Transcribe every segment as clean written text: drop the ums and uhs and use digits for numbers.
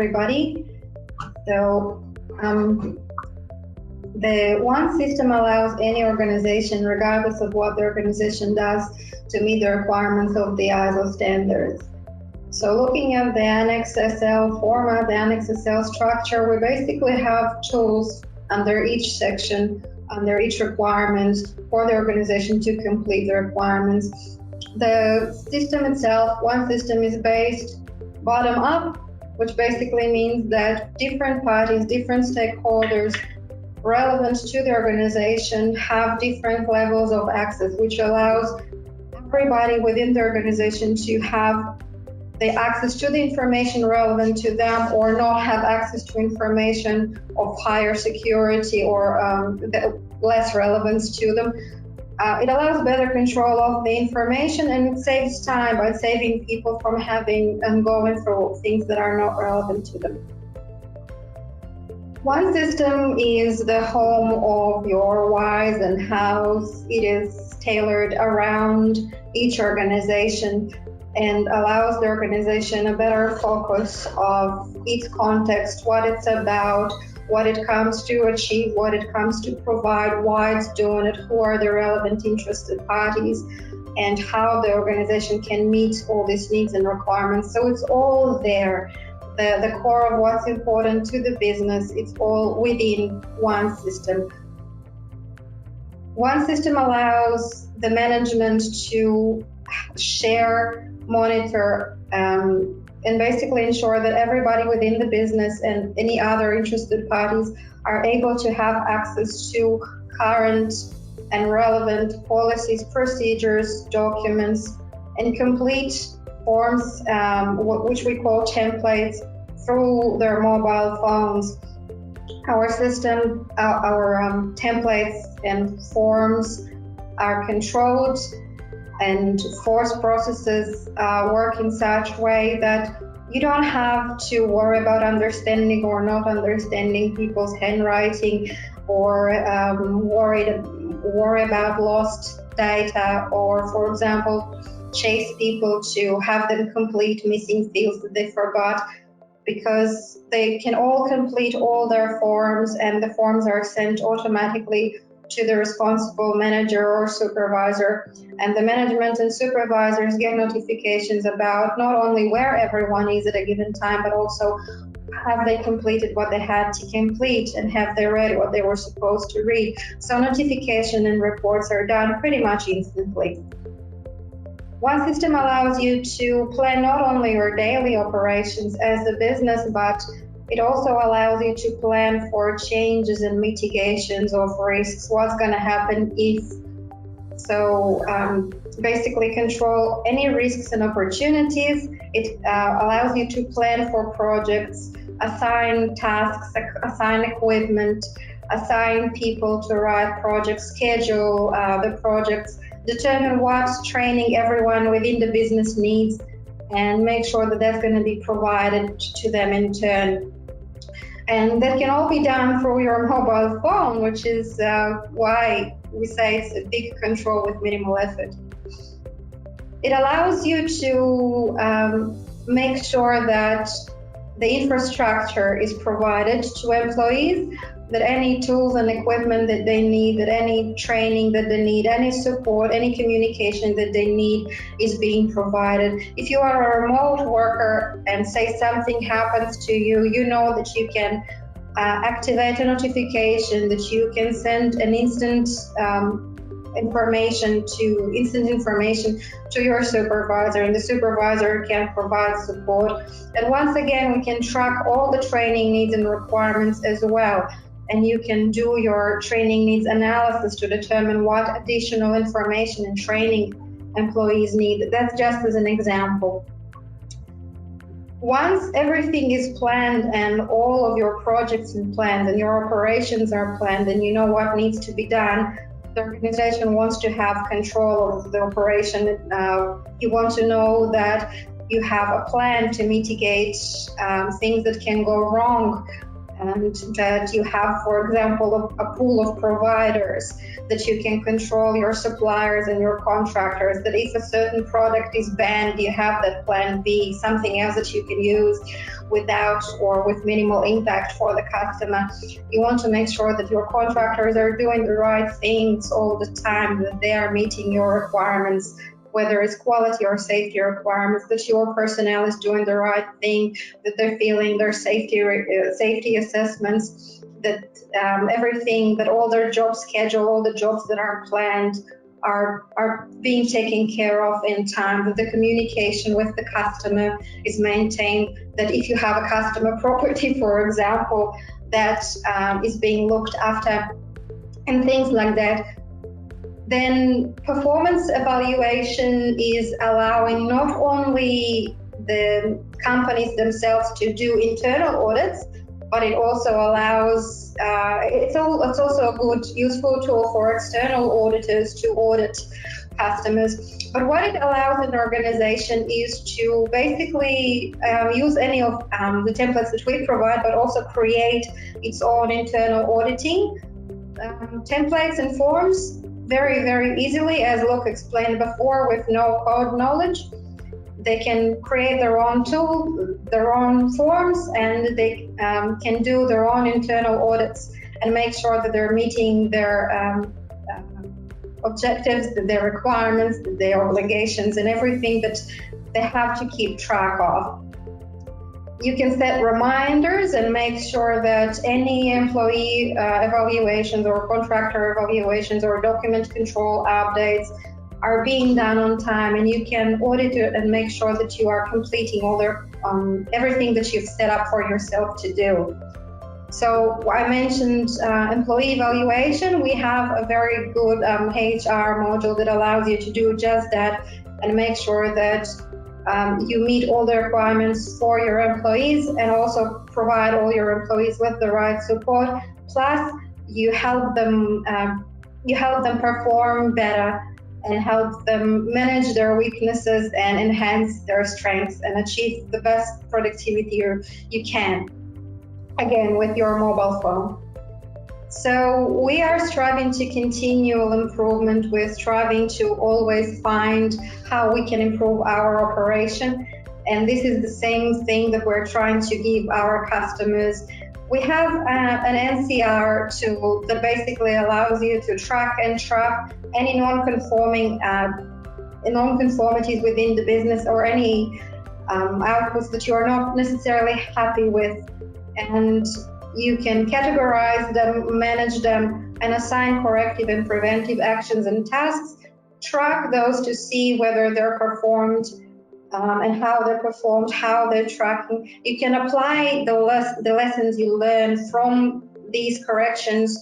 everybody. So the one system allows any organization, regardless of what the organization does, to meet the requirements of the ISO standards. So looking at the Annex SL format, the Annex SL structure, we basically have tools under each section, under each requirement for the organization to complete the requirements. The system itself, one system is based bottom up, which basically means that different parties, different stakeholders relevant to the organization have different levels of access, which allows everybody within the organization to have the access to the information relevant to them or not have access to information of higher security or less relevance to them. It allows better control of the information, and it saves time by saving people from having and going through things that are not relevant to them. One system is the home of your whys and hows. It is tailored around each organization and allows the organization a better focus of its context, what it's about, what it comes to achieve, what it comes to provide, why it's doing it, who are the relevant interested parties, and how the organization can meet all these needs and requirements. So it's all there. The core of what's important to the business, it's all within one system. One system allows the management to share, monitor, and basically ensure that everybody within the business and any other interested parties are able to have access to current and relevant policies, procedures, documents, and complete forms, which we call templates, through their mobile phones. Our system, our templates and forms are controlled, and force processes work in such a way that you don't have to worry about understanding or not understanding people's handwriting, or worry about lost data, or, for example, chase people to have them complete missing fields that they forgot, because they can all complete all their forms, and the forms are sent automatically to the responsible manager or supervisor, and the management and supervisors get notifications about not only where everyone is at a given time, but also have they completed what they had to complete, and have they read what they were supposed to read. So notification and reports are done pretty much instantly. One system allows you to plan not only your daily operations as a business, but it also allows you to plan for changes and mitigations of risks, what's going to happen if. So basically control any risks and opportunities. It allows you to plan for projects, assign tasks, assign equipment, assign people to write projects, schedule the projects, determine what training everyone within the business needs, and make sure that that's going to be provided to them in turn. And that can all be done through your mobile phone, which is why we say it's a big control with minimal effort. It allows you to make sure that the infrastructure is provided to employees, that any tools and equipment that they need, that any training that they need, any support, any communication that they need is being provided. If you are a remote worker and say something happens to you, you know that you can activate a notification, that you can send an instant information to your supervisor, and the supervisor can provide support. And once again, we can track all the training needs and requirements as well. And you can do your training needs analysis to determine what additional information and training employees need. That's just as an example. Once everything is planned and all of your projects are planned and your operations are planned and you know what needs to be done, the organization wants to have control of the operation. You want to know that you have a plan to mitigate things that can go wrong. and that you have, for example, a pool of providers, that you can control your suppliers and your contractors, that if a certain product is banned, you have that plan B, something else that you can use without or with minimal impact for the customer. You want to make sure that your contractors are doing the right things all the time, that they are meeting your requirements, whether it's quality or safety requirements, that your personnel is doing the right thing, that they're feeling their safety assessments, that everything, that all their job schedule, all the jobs that are planned are being taken care of in time, that the communication with the customer is maintained, that if you have a customer property, for example, that is being looked after, and things like that. Then performance evaluation is allowing not only the companies themselves to do internal audits, but it also allows, it's also a good, useful tool for external auditors to audit customers. But what it allows an organization is to basically use any of the templates that we provide, but also create its own internal auditing templates and forms very, very easily, as Luke explained before, with no code knowledge. They can create their own tool, their own forms, and they can do their own internal audits and make sure that they're meeting their objectives, their requirements, their obligations, and everything that they have to keep track of. You can set reminders and make sure that any employee evaluations or contractor evaluations or document control updates are being done on time, and you can audit it and make sure that you are completing all their everything that you've set up for yourself to do. So I mentioned employee evaluation. We have a very good HR module that allows you to do just that and make sure that you meet all the requirements for your employees, and also provide all your employees with the right support. Plus, you help them perform better and help them manage their weaknesses and enhance their strengths and achieve the best productivity you can, again, with your mobile phone. So we are striving to continual improvement. We're striving to always find how we can improve our operation. And this is the same thing that we're trying to give our customers. We have an NCR tool that basically allows you to track and trap any non-conformities within the business, or any outputs that you are not necessarily happy with. And you can categorize them, manage them, and assign corrective and preventive actions and tasks. Track those to see whether they're performed and how they're performed, how they're tracking. You can apply the lessons you learn from these corrections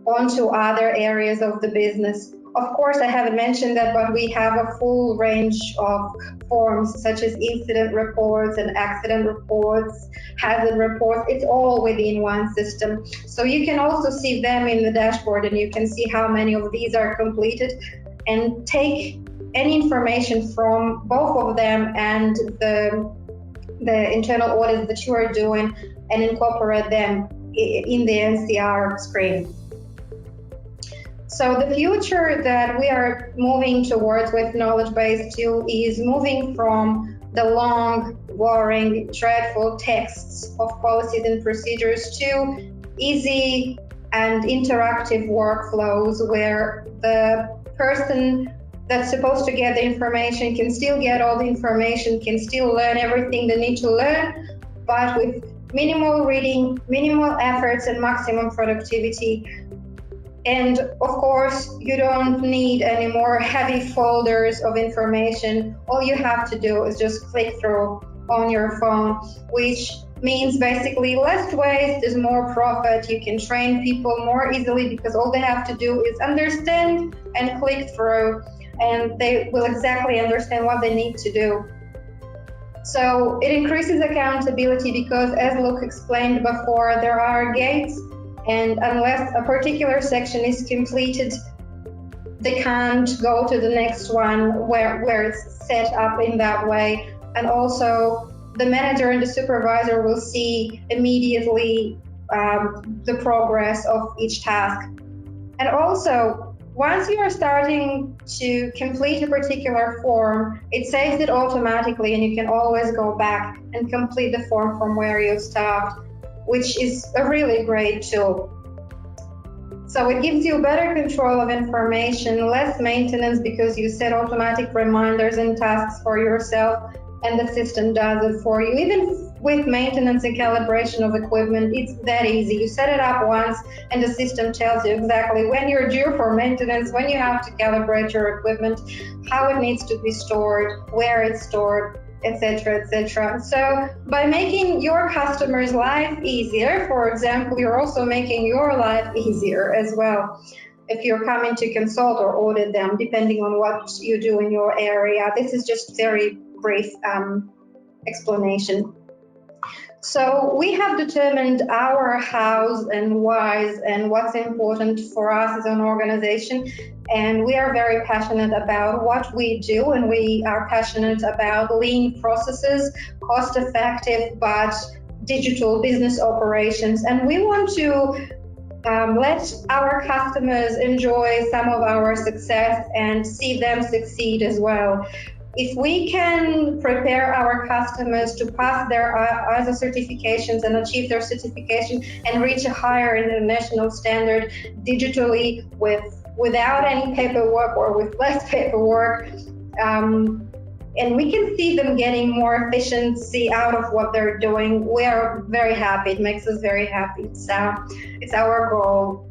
onto other areas of the business. Of course, I haven't mentioned that, but we have a full range of forms, such as incident reports and accident reports, hazard reports. It's all within one system. So you can also see them in the dashboard, and you can see how many of these are completed, and take any information from both of them and the internal audits that you are doing and incorporate them in the NCR screen. So the future that we are moving towards with knowledge-based tool is moving from the long, boring, dreadful texts of policies and procedures to easy and interactive workflows where the person that's supposed to get the information can still get all the information, can still learn everything they need to learn, but with minimal reading, minimal efforts, and maximum productivity. And of course, you don't need any more heavy folders of information. All you have to do is just click through on your phone, which means basically less waste is more profit. You can train people more easily because all they have to do is understand and click through, and they will exactly understand what they need to do. So it increases accountability because, as Luke explained before, there are gates, and unless a particular section is completed, they can't go to the next one where it's set up in that way. And also the manager and the supervisor will see immediately the progress of each task. And also, once you are starting to complete a particular form, it saves it automatically, and you can always go back and complete the form from where you stopped, which is a really great tool. So it gives you better control of information, less maintenance because you set automatic reminders and tasks for yourself, and the system does it for you. Even with maintenance and calibration of equipment, it's that easy. You set it up once and the system tells you exactly when you're due for maintenance, when you have to calibrate your equipment, how it needs to be stored, where it's stored, etc., etc. So by making your customers' life easier, for example, you're also making your life easier as well. If you're coming to consult or audit them, depending on what you do in your area. This is just very brief explanation. So we have determined our hows and whys and what's important for us as an organization, and we are very passionate about what we do, and we are passionate about lean processes, cost-effective but digital business operations, and we want to let our customers enjoy some of our success and see them succeed as well. If we can prepare our customers to pass their ISO certifications and achieve their certification and reach a higher international standard digitally without any paperwork or with less paperwork, and we can see them getting more efficiency out of what they're doing, we are very happy. It makes us very happy. So it's our goal.